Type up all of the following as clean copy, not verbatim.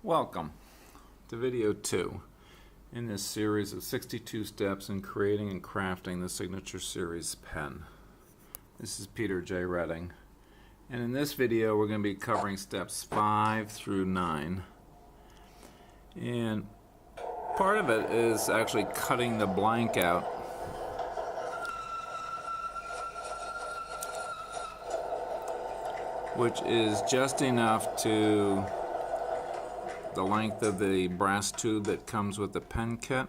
Welcome to video 2 in this series of 62 steps in creating and crafting the Signature Series pen. This is Peter J. Redding, and in this video we're going to be covering steps 5 through 9. And part of it is actually cutting the blank out, which is just enough to the length of the brass tube that comes with the pen kit.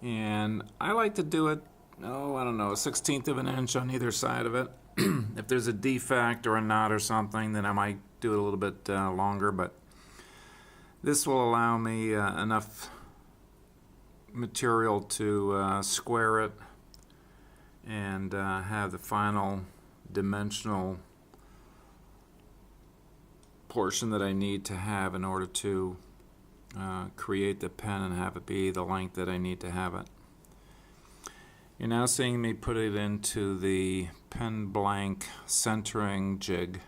And I like to do it, I don't know, a 1/16 of an inch on either side of it. If there's a defect or a knot or something, then I might do it a little bit longer, but this will allow me enough material to square it and have the final dimensional portion that I need to have in order to create the pen and have it be the length that I need to have it. You're now seeing me put it into the pen blank centering jig.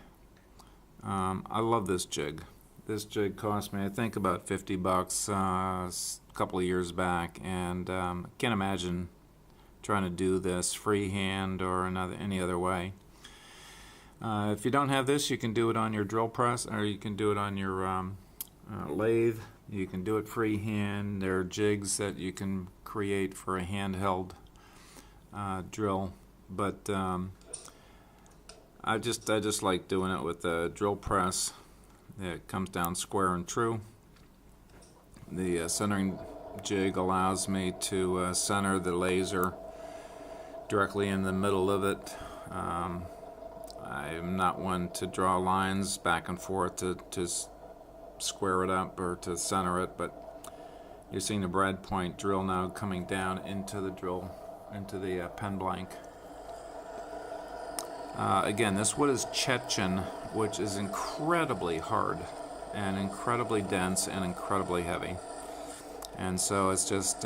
I love this jig. This jig cost me, I think, about $50 a couple of years back, and I can't imagine trying to do this freehand or any other way. If you don't have this, you can do it on your drill press, or you can do it on your lathe. You can do it freehand. There are jigs that you can create for a handheld drill, but I just like doing it with the drill press. It comes down square and true. The centering jig allows me to center the laser directly in the middle of it. I'm not one to draw lines back and forth to square it up or to center it, but you're seeing the brad point drill now coming down into the drill, into the pen blank. Again, this wood is Chechen, which is incredibly hard and incredibly dense and incredibly heavy. And so it's just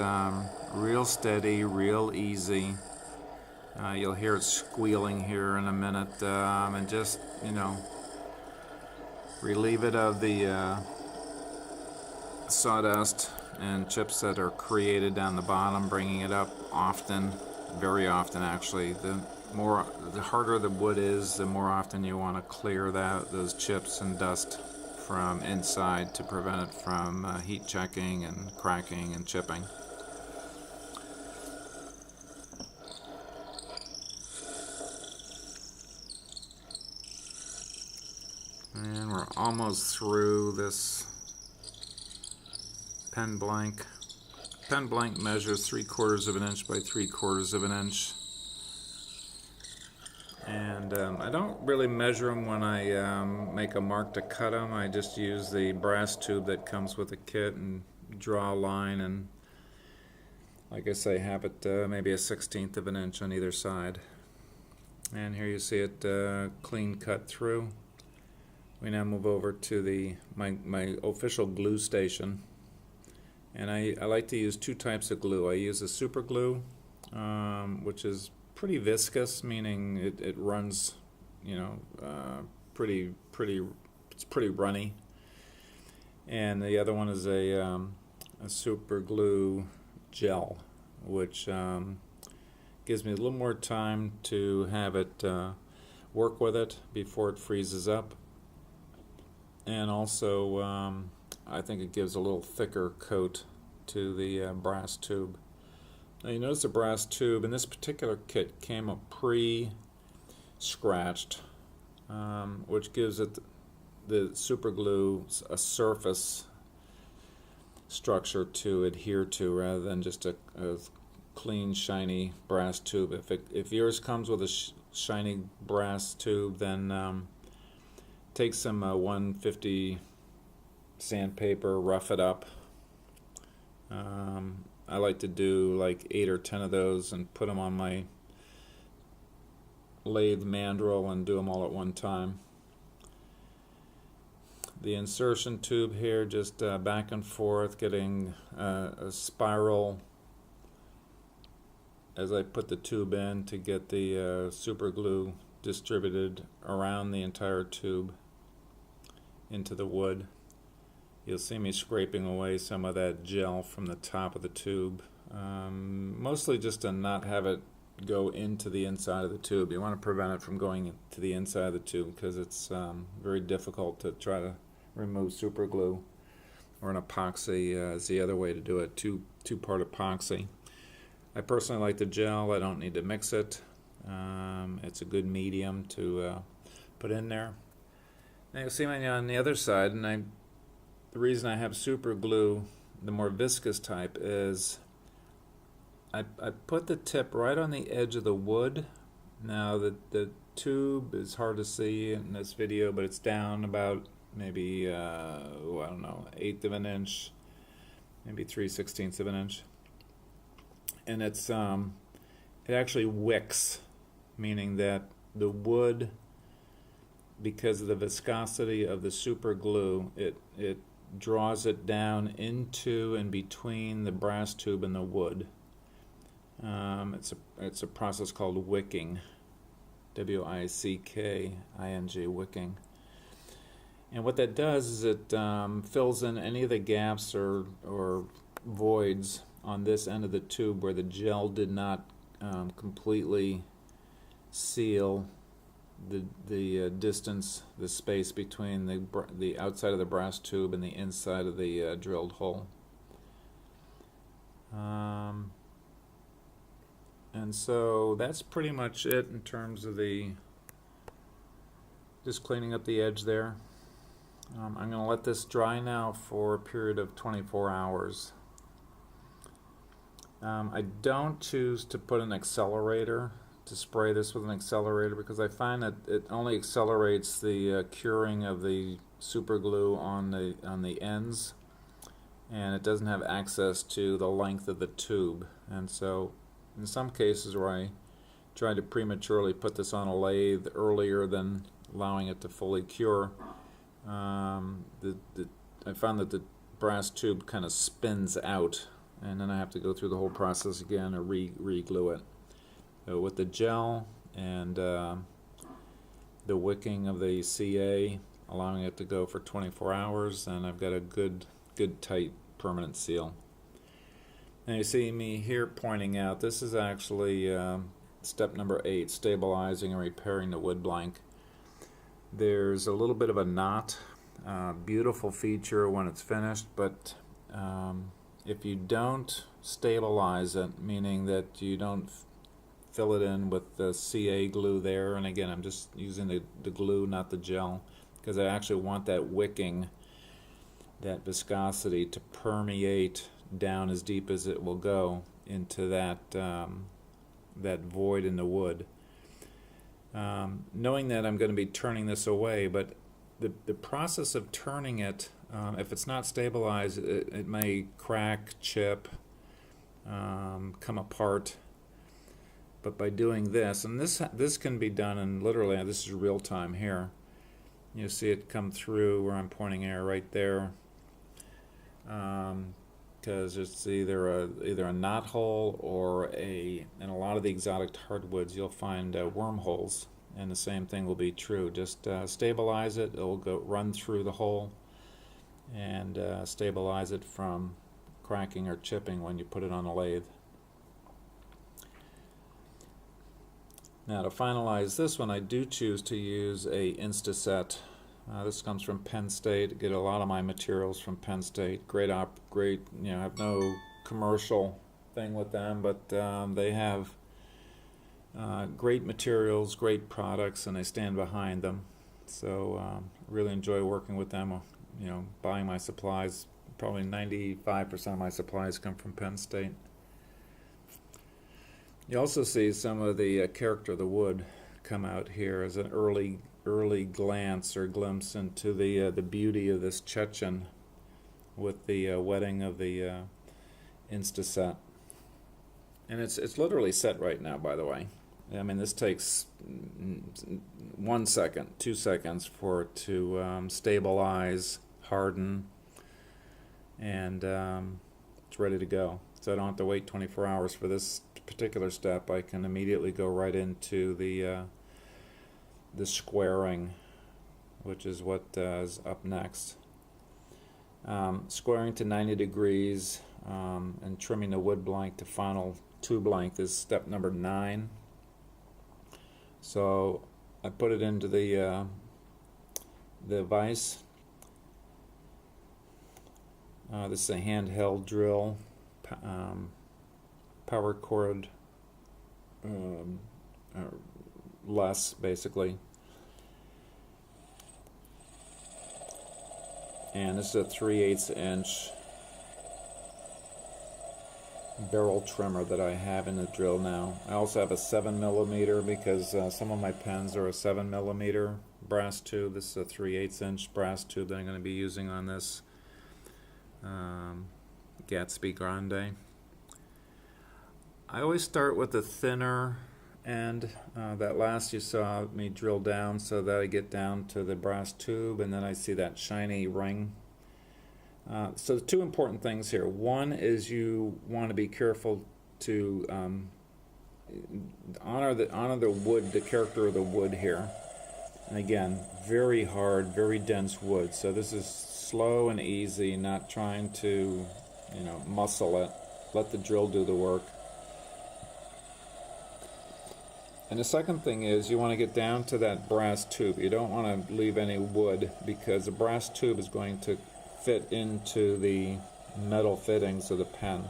real steady, real easy. You'll hear it squealing here in a minute, and just, relieve it of the sawdust and chips that are created down the bottom, bringing it up often, very often actually. The harder the wood is, the more often you want to clear those chips and dust from inside to prevent it from heat checking and cracking and chipping. And we're almost through this pen blank. Pen blank measures 3/4 of an inch by 3/4 of an inch. And I don't really measure them when I make a mark to cut them. I just use the brass tube that comes with the kit and draw a line, and like I say, have it maybe a 1/16 of an inch on either side. And here you see it clean cut through. We now move over to my official glue station, and I like to use two types of glue. I use a super glue, which is pretty viscous, meaning it runs, it's pretty runny. And the other one is a super glue gel, which gives me a little more time to have it work with it before it freezes up. And also, I think it gives a little thicker coat to the brass tube. Now you notice the brass tube in this particular kit came up pre-scratched, which gives it the super glue a surface structure to adhere to, rather than just a clean, shiny brass tube. If yours comes with a shiny brass tube, then take some 150 sandpaper, rough it up. I like to do like 8 or 10 of those and put them on my lathe mandrel and do them all at one time. The insertion tube here, just back and forth, getting a spiral as I put the tube in to get the super glue distributed around the entire tube into the wood. You'll see me scraping away some of that gel from the top of the tube, mostly just to not have it go into the inside of the tube. You want to prevent it from going to the inside of the tube because it's very difficult to try to remove super glue, or an epoxy is the other way to do it, two-part epoxy. I personally like the gel. I don't need to mix it. It's a good medium to put in there. Now you'll see me on the other side, and the reason I have super glue, the more viscous type, is I put the tip right on the edge of the wood. Now the tube is hard to see in this video, but it's down about maybe, I don't know, 1/8 of an inch, maybe 3/16 of an inch. And it actually wicks, meaning that the wood, because of the viscosity of the super glue, it draws it down into and between the brass tube and the wood. It's a process called wicking, W-I-C-K-I-N-G, wicking. And what that does is it fills in any of the gaps or voids on this end of the tube where the gel did not completely seal the distance, the space between the outside of the brass tube and the inside of the drilled hole. And so that's pretty much it in terms of just cleaning up the edge there. I'm going to let this dry now for a period of 24 hours. I don't choose to put an accelerator, to spray this with an accelerator, because I find that it only accelerates the curing of the super glue on the ends, and it doesn't have access to the length of the tube. And so in some cases where I tried to prematurely put this on a lathe earlier than allowing it to fully cure, I found that the brass tube kind of spins out, and then I have to go through the whole process again or re-glue it. So with the gel and the wicking of the CA, allowing it to go for 24 hours, and I've got a good tight permanent seal. Now you see me here pointing out, this is actually step number 8, stabilizing and repairing the wood blank. There's a little bit of a knot, beautiful feature when it's finished, but if you don't stabilize it, meaning that you don't fill it in with the CA glue there, and again I'm just using the glue, not the gel, because I actually want that wicking, that viscosity, to permeate down as deep as it will go into that void in the wood. Knowing that I'm going to be turning this away, but the process of turning it, if it's not stabilized, it may crack, chip, come apart. But by doing this, and this can be done in literally, this is real time here. You see it come through where I'm pointing air right there, because it's either a knot hole or in a lot of the exotic hardwoods you'll find wormholes, and the same thing will be true. Just stabilize it; it'll run through the hole and stabilize it from cracking or chipping when you put it on a lathe. Now to finalize this one, I do choose to use a Instaset. This comes from Penn State. I get a lot of my materials from Penn State. Great, I have no commercial thing with them, but they have great materials, great products, and I stand behind them. So really enjoy working with them. Buying my supplies. Probably 95% of my supplies come from Penn State. You also see some of the character of the wood come out here as an early glance or glimpse into the beauty of this Chechen with the wetting of the Instaset. And it's literally set right now, by the way. I mean, this takes 1 second, 2 seconds for it to stabilize, harden, and it's ready to go. So I don't have to wait 24 hours for this particular step. I can immediately go right into the squaring, which is what is up next. Squaring to 90 degrees and trimming the wood blank to final tube length is step number 9. So I put it into the vise. This is a handheld drill, power cord, less basically. And this is a 3/8 inch barrel trimmer that I have in the drill now. I also have a 7mm because some of my pens are a 7mm brass tube. This is a 3/8 inch brass tube that I'm going to be using on this Gatsby Grande. I always start with the thinner end. That last you saw me drill down so that I get down to the brass tube, and then I see that shiny ring. So two important things here. One is you want to be careful to honor the wood, the character of the wood here. And again, very hard, very dense wood. So this is slow and easy, not trying to, muscle it. Let the drill do the work. And the second thing is you want to get down to that brass tube. You don't want to leave any wood because the brass tube is going to fit into the metal fittings of the pen.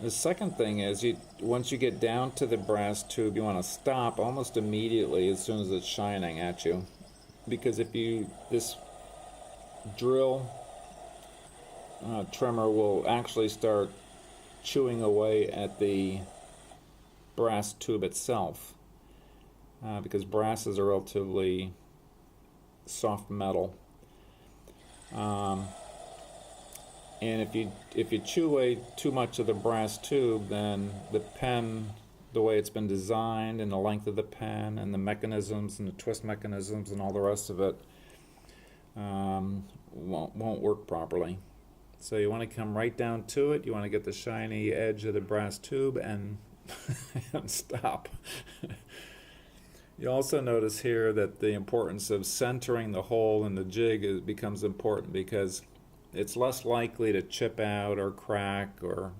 The second thing is once you get down to the brass tube, you want to stop almost immediately as soon as it's shining at you, because this drill trimmer will actually start chewing away at the brass tube itself, because brass is a relatively soft metal. And if you chew away too much of the brass tube, then the pen, the way it's been designed, and the length of the pen, and the mechanisms, and the twist mechanisms, and all the rest of it, won't work properly. So you want to come right down to it. You want to get the shiny edge of the brass tube and and stop. You also notice here that the importance of centering the hole in the jig becomes important, because it's less likely to chip out or crack or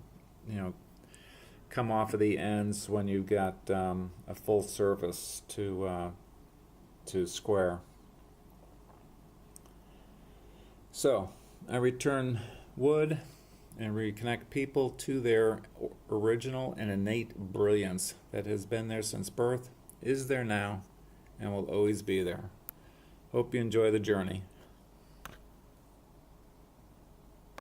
come off of the ends when you've got a full surface to square. So I return wood and reconnect people to their original and innate brilliance that has been there since birth, is there now, and will always be there. Hope you enjoy the journey.